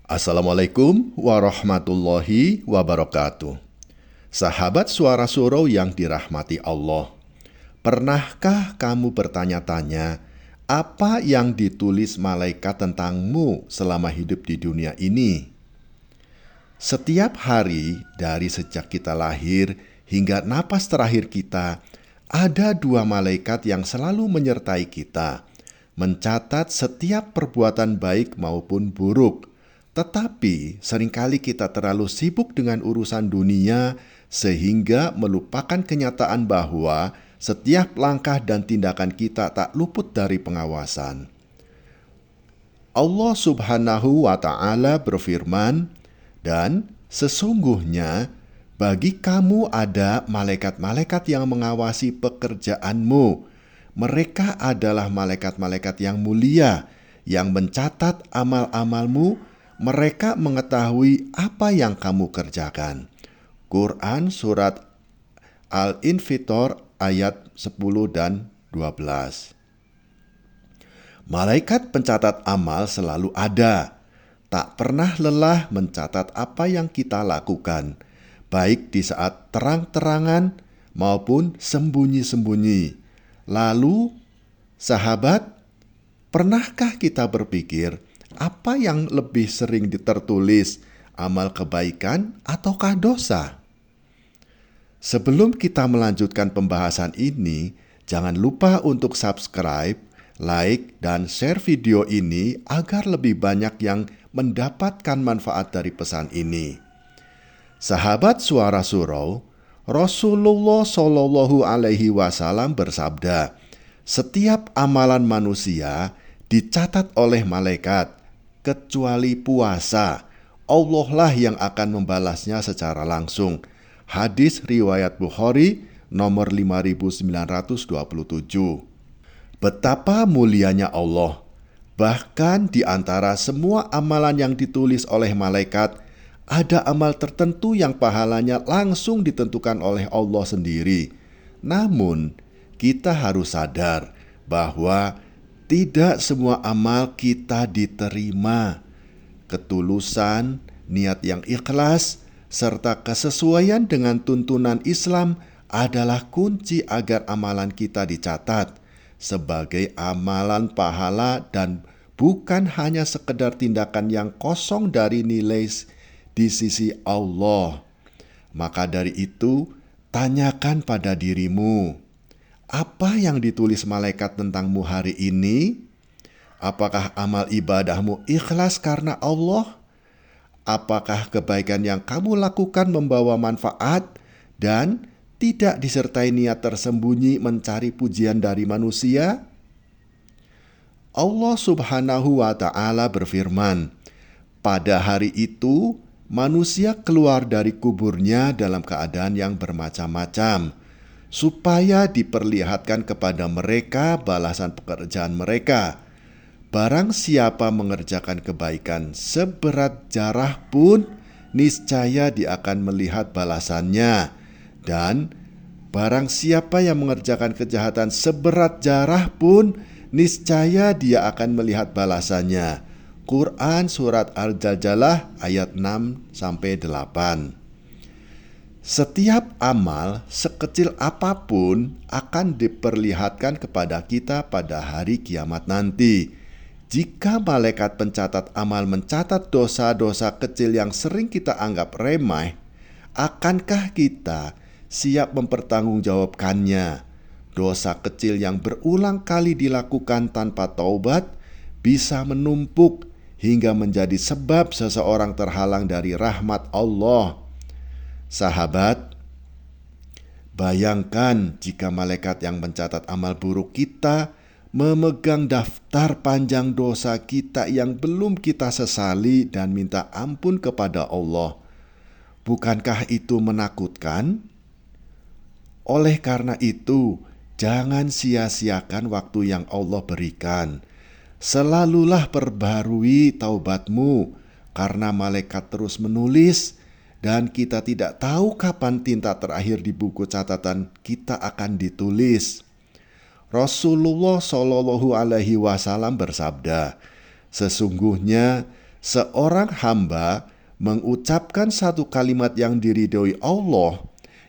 Assalamualaikum warahmatullahi wabarakatuh. Sahabat Suara Surau yang dirahmati Allah, pernahkah kamu bertanya-tanya apa yang ditulis malaikat tentangmu selama hidup di dunia ini? Setiap hari dari sejak kita lahir hingga napas terakhir kita, ada dua malaikat yang selalu menyertai kita, mencatat setiap perbuatan baik maupun buruk. Tetapi seringkali kita terlalu sibuk dengan urusan dunia sehingga melupakan kenyataan bahwa setiap langkah dan tindakan kita tak luput dari pengawasan. Allah Subhanahu wa Ta'ala berfirman, "Dan sesungguhnya bagi kamu ada malaikat-malaikat yang mengawasi pekerjaanmu. Mereka adalah malaikat-malaikat yang mulia, yang mencatat amal-amalmu. Mereka mengetahui apa yang kamu kerjakan." Quran Surat Al-Infitor ayat 10 dan 12. Malaikat pencatat amal selalu ada, tak pernah lelah mencatat apa yang kita lakukan, baik di saat terang-terangan maupun sembunyi-sembunyi. Lalu, sahabat, pernahkah kita berpikir apa yang lebih sering tertulis, amal kebaikan ataukah dosa? Sebelum kita melanjutkan pembahasan ini, jangan lupa untuk subscribe, like, dan share video ini agar lebih banyak yang mendapatkan manfaat dari pesan ini. Sahabat Suara Surau, Rasulullah Shallallahu Alaihi Wasallam bersabda, "Setiap amalan manusia dicatat oleh malaikat, kecuali puasa. Allah lah yang akan membalasnya secara langsung." Hadis riwayat Bukhari nomor 5927. Betapa mulianya Allah. Bahkan di antara semua amalan yang ditulis oleh malaikat, ada amal tertentu yang pahalanya langsung ditentukan oleh Allah sendiri. Namun, kita harus sadar bahwa tidak semua amal kita diterima. Ketulusan, niat yang ikhlas, serta kesesuaian dengan tuntunan Islam adalah kunci agar amalan kita dicatat sebagai amalan pahala dan bukan hanya sekedar tindakan yang kosong dari nilai di sisi Allah. Maka dari itu, tanyakan pada dirimu, apa yang ditulis malaikat tentangmu hari ini? Apakah amal ibadahmu ikhlas karena Allah? Apakah kebaikan yang kamu lakukan membawa manfaat dan tidak disertai niat tersembunyi mencari pujian dari manusia? Allah Subhanahu wa Ta'ala berfirman, "Pada hari itu, manusia keluar dari kuburnya dalam keadaan yang bermacam-macam, supaya diperlihatkan kepada mereka balasan pekerjaan mereka. Barang siapa mengerjakan kebaikan seberat jarah pun, niscaya dia akan melihat balasannya. Dan barang siapa yang mengerjakan kejahatan seberat jarah pun, niscaya dia akan melihat balasannya." Quran Surat Al-Jaljalah ayat 6-8. Setiap amal sekecil apapun akan diperlihatkan kepada kita pada hari kiamat nanti. Jika malaikat pencatat amal mencatat dosa-dosa kecil yang sering kita anggap remeh, akankah kita siap mempertanggungjawabkannya? Dosa kecil yang berulang kali dilakukan tanpa taubat bisa menumpuk hingga menjadi sebab seseorang terhalang dari rahmat Allah. Sahabat, bayangkan jika malaikat yang mencatat amal buruk kita memegang daftar panjang dosa kita yang belum kita sesali dan minta ampun kepada Allah. Bukankah itu menakutkan? Oleh karena itu, jangan sia-siakan waktu yang Allah berikan. Selalulah perbarui taubatmu, karena malaikat terus menulis dan kita tidak tahu kapan tinta terakhir di buku catatan kita akan ditulis. Rasulullah Shallallahu Alaihi Wasallam bersabda, "Sesungguhnya seorang hamba mengucapkan satu kalimat yang diridhoi Allah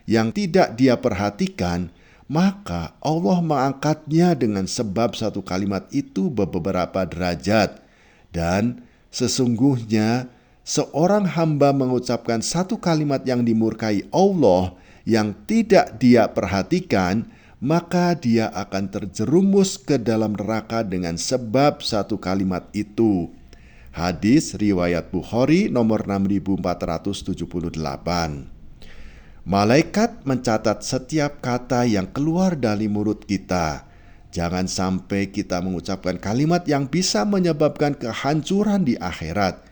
yang tidak dia perhatikan, maka Allah mengangkatnya dengan sebab satu kalimat itu beberapa derajat. Dan sesungguhnya seorang hamba mengucapkan satu kalimat yang dimurkai Allah yang tidak dia perhatikan, maka dia akan terjerumus ke dalam neraka dengan sebab satu kalimat itu. Hadis riwayat Bukhari nomor 6478. Malaikat mencatat setiap kata yang keluar dari mulut kita. Jangan sampai kita mengucapkan kalimat yang bisa menyebabkan kehancuran di akhirat.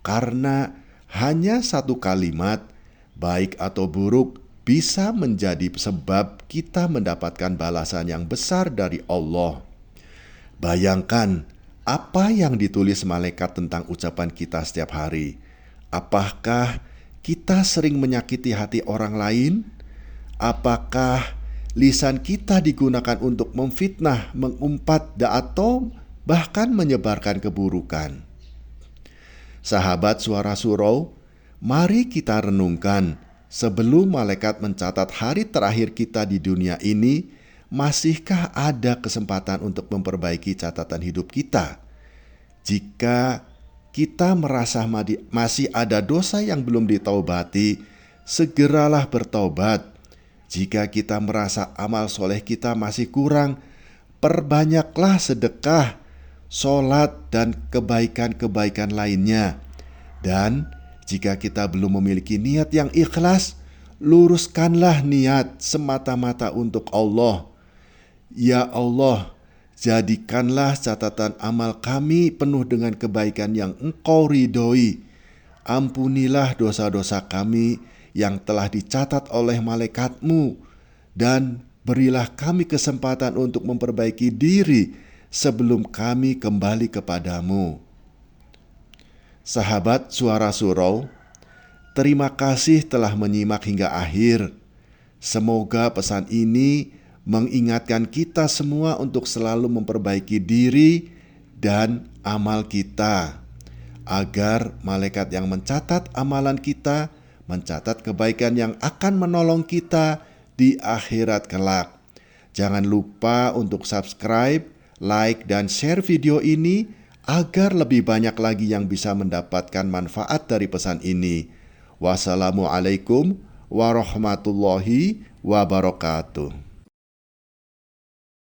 Karena hanya satu kalimat, baik atau buruk, bisa menjadi sebab kita mendapatkan balasan yang besar dari Allah. Bayangkan apa yang ditulis malaikat tentang ucapan kita setiap hari. Apakah kita sering menyakiti hati orang lain? Apakah lisan kita digunakan untuk memfitnah, mengumpat, atau bahkan menyebarkan keburukan? Sahabat Suara Surau, mari kita renungkan, sebelum malaikat mencatat hari terakhir kita di dunia ini, masihkah ada kesempatan untuk memperbaiki catatan hidup kita? Jika kita merasa masih ada dosa yang belum ditaubati, segeralah bertobat. Jika kita merasa amal soleh kita masih kurang, perbanyaklah sedekah, sholat, dan kebaikan-kebaikan lainnya. Dan jika kita belum memiliki niat yang ikhlas, luruskanlah niat semata-mata untuk Allah. Ya Allah, jadikanlah catatan amal kami penuh dengan kebaikan yang Engkau ridhoi. Ampunilah dosa-dosa kami yang telah dicatat oleh malaikat-Mu, dan berilah kami kesempatan untuk memperbaiki diri sebelum kami kembali kepadamu. Sahabat Suara Surau, terima kasih telah menyimak hingga akhir. Semoga pesan ini mengingatkan kita semua untuk selalu memperbaiki diri dan amal kita, agar malaikat yang mencatat amalan kita mencatat kebaikan yang akan menolong kita di akhirat kelak. Jangan lupa untuk subscribe, like, dan share video ini agar lebih banyak lagi yang bisa mendapatkan manfaat dari pesan ini. Wassalamualaikum warahmatullahi wabarakatuh.